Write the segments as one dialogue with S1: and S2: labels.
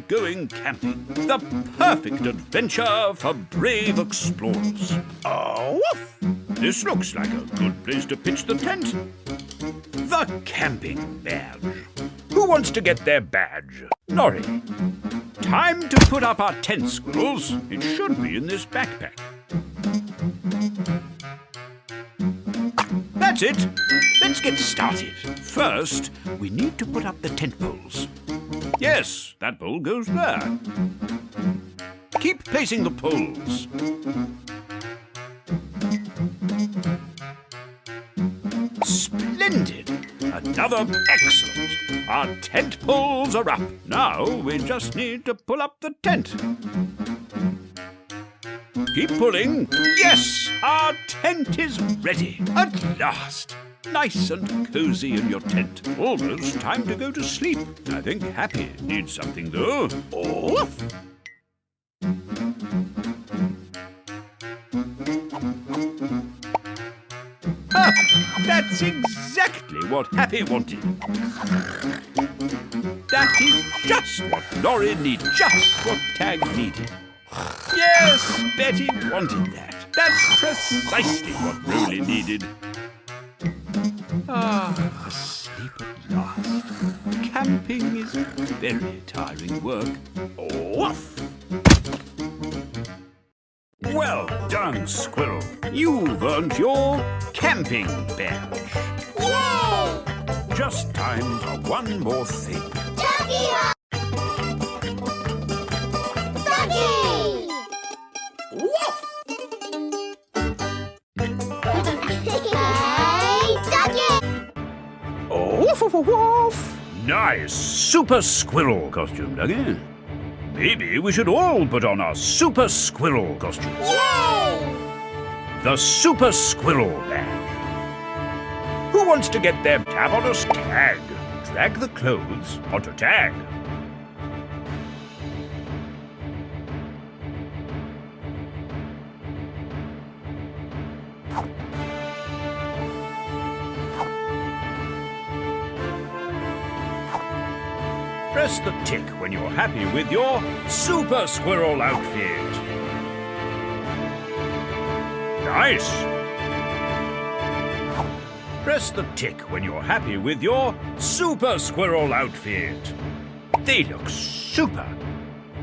S1: going camping. The perfect adventure for brave explorers. Oh, woof! This looks like a good place to pitch the tent. The camping badge. Who wants to get their badge? Norrie. Time to put up our tent, squirrels. It should be in this backpack. That's it. Let's get started. First, we need to put up the tent poles. Yes, that pole goes there. Keep placing the poles. Splendid! Another excellent! Our tent poles are up. Now we just need to pull up the tent. Keep pulling. Yes! Our tent is ready. At last! Nice and cosy in your tent. Almost time to go to sleep. I think Happy needs something, though. Oh! That's exactly what Happy wanted. That is just what Norrie needed. Just what Tag needed. Yes, Betty wanted that. That's precisely what Roly needed. Asleep at last. Camping is very tiring work. Off! Well done, Squirrel. You've earned your camping badge.
S2: Yay!
S1: Just time for one more thing.
S2: Duggee Hugs! Duggee!
S1: Woof!
S2: Hey, Duggee!
S1: Woof, woof, woof, woof. Nice Super Squirrel costume, Duggee. Maybe we should all put on our Super Squirrel costumes.
S2: Yay!
S1: The Super Squirrel badge. Who wants to get their tab on us? Tag. Drag the clothes onto Tag. Press the tick when you're happy with your Super Squirrel outfit. Nice! Press the tick when you're happy with your Super Squirrel outfit. They look super.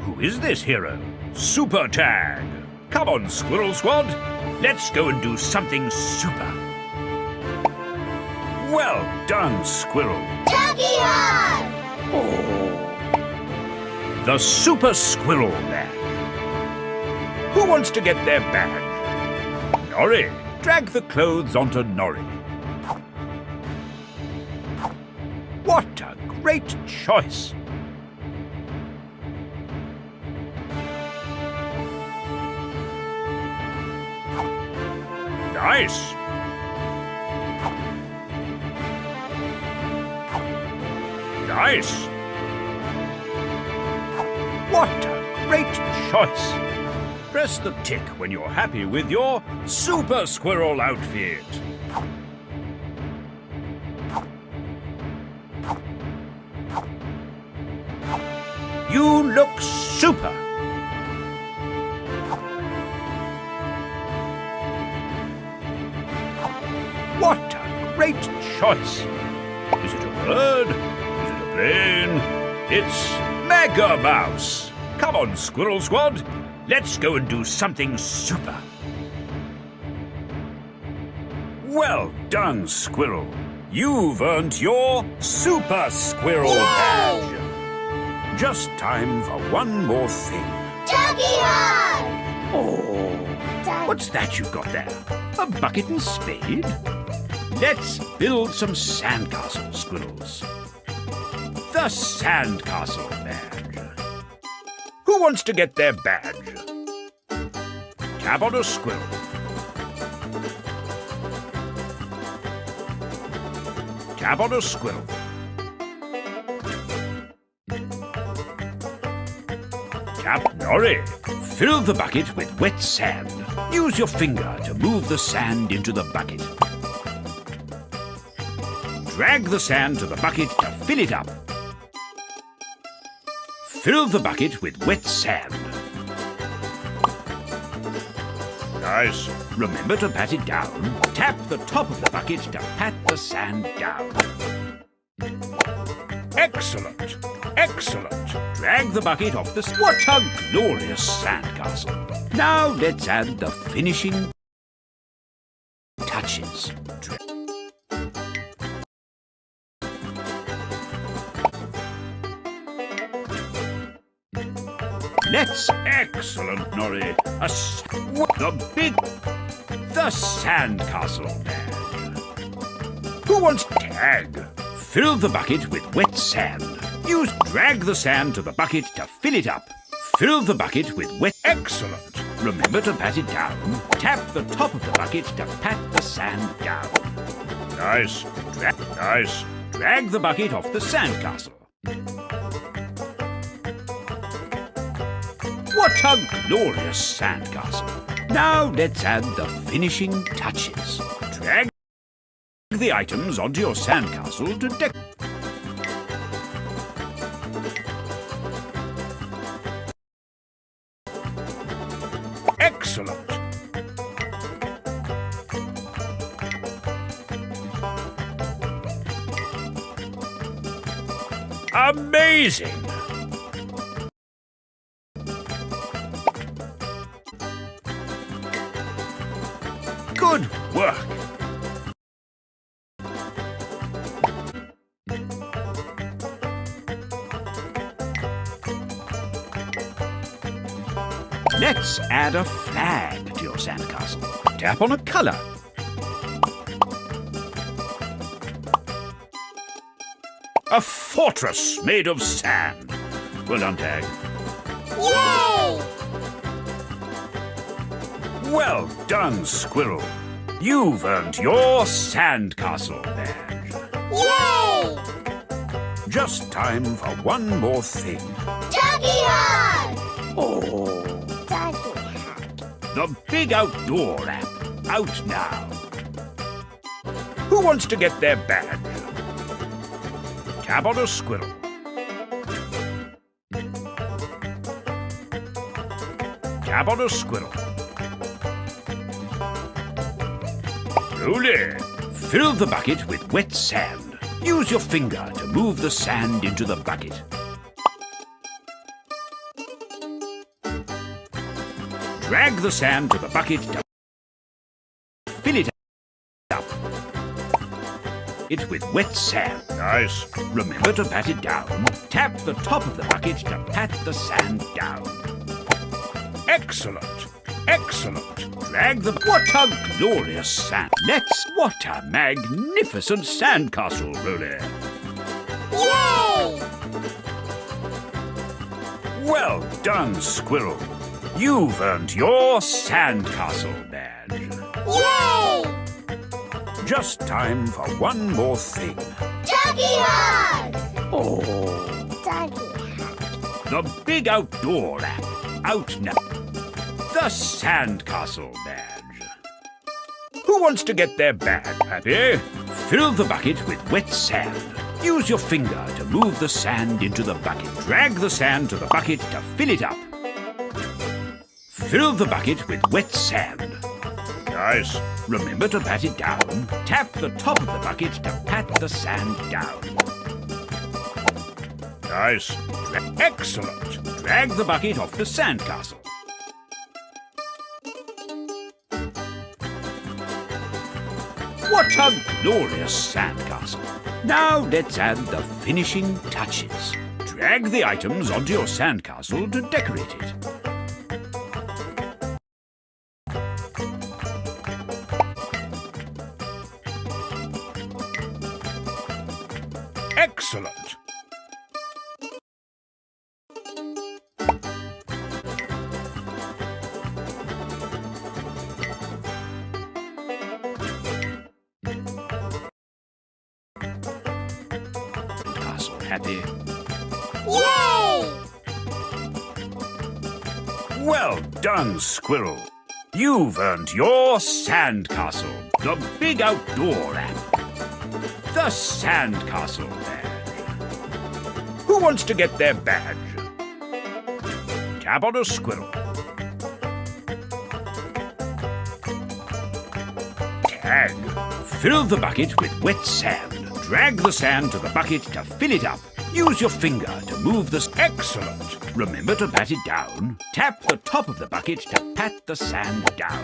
S1: Who is this hero? Super Tag. Come on, Squirrel Squad. Let's go and do something super. Well done, Squirrel.
S2: Duggee Hugs!
S1: The Super Squirrel badge. Who wants to get their badge? Norrie. Drag the clothes onto Norrie. What a great choice! Nice! Nice! What a great choice! Press the tick when you're happy with your Super Squirrel outfit. You look super! What a great choice! Is it a bird? Is it a plane? It's Mega Mouse! Come on, Squirrel Squad! Let's go and do something super! Well done, Squirrel! You've earned your Super Squirrel badge! Just time for one more thing.
S2: Duggee Hugs!
S1: What's that you've got there? A bucket and spade? Let's build some sandcastles, Squirrels. The Sandcastle badge. Who wants to get their badge? Tap on a squirrel. Tap on a squirrel. Tap Norrie. Fill the bucket with wet sand. Use your finger to move the sand into the bucket. Drag the sand to the bucket to fill it up. Fill the bucket with wet sand. Nice. Remember to pat it down. Tap the top of the bucket to pat the sand down. Excellent! Excellent! Drag the bucket off the... What a glorious sandcastle! Now let's add the finishing touches. Let's... Excellent, Norrie! The sandcastle man. Who wants tag? Fill the bucket with wet sand. Drag the sand to the bucket to fill it up. Fill the bucket with wet... Excellent! Remember to pat it down. Tap the top of the bucket to pat the sand down. Nice. Nice. Drag the bucket off the sandcastle. What a glorious sandcastle! Now let's add the finishing touches. Drag the items onto your sandcastle to decorate. Excellent! Amazing! Good work! Let's add a flag to your sandcastle. Tap on a colour. A fortress made of sand. Well done, Tag.
S2: Yay!
S1: Well done, Squirrel. You've earned your sandcastle badge.
S2: Yay!
S1: Just time for one more thing.
S2: Duggee Hugs!
S1: Oh,
S2: Duggee Hugs.
S1: the big outdoor app. Out now. Who wants to get their badge? Tap on a squirrel. Tap on a squirrel. Roly, fill the bucket with wet sand. Use your finger to move the sand into the bucket. Drag the sand to the bucket to fill it up. It with wet sand. Nice. Remember to pat it down. Tap the top of the bucket to pat the sand down. Excellent. Excellent. Drag the... What a glorious sand. What a magnificent sandcastle, Roly.
S2: Yay!
S1: Well done, Squirrel. You've earned your sandcastle badge.
S2: Yay!
S1: Just time for one more thing.
S2: Duggee Hugs!
S1: Oh,
S2: Duggee Hugs.
S1: the big outdoor app. Out now. The sandcastle badge. Who wants to get their badge? Happy? Fill the bucket with wet sand. Use your finger to move the sand into the bucket. Drag the sand to the bucket to fill it up. Fill the bucket with wet sand. Nice. Remember to pat it down. Tap the top of the bucket to pat the sand down. Nice. Excellent. Drag the bucket off the sandcastle. What a glorious sandcastle. Now let's add the finishing touches. Drag the items onto your sandcastle to decorate it. Excellent. Castle happy.
S2: Yay!
S1: Well done, Squirrel. You've earned your sandcastle, the big outdoor app. The sandcastle badge. Who wants to get their badge? Tap on a squirrel. Tag. Fill the bucket with wet sand. Drag the sand to the bucket to fill it up. Use your finger to move this. Excellent. Remember to pat it down. Tap the top of the bucket to pat the sand down.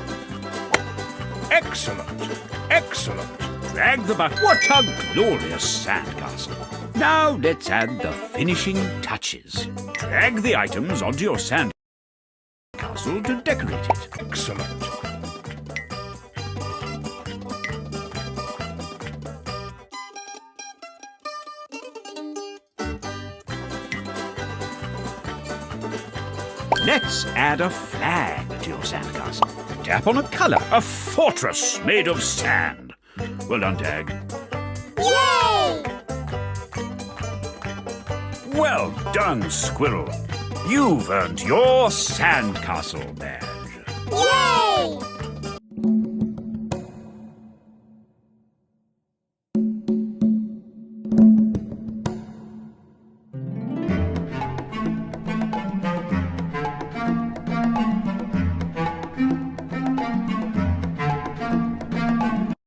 S1: Excellent. Excellent. Drag the bucket. What a glorious sandcastle. Now let's add the finishing touches. Drag the items onto your sandcastle to decorate it. Excellent. Let's add a flag to your sandcastle. Tap on a colour. A fortress made of sand. Well done, Tag.
S2: Yay!
S1: Well done, Squirrel. You've earned your sandcastle there.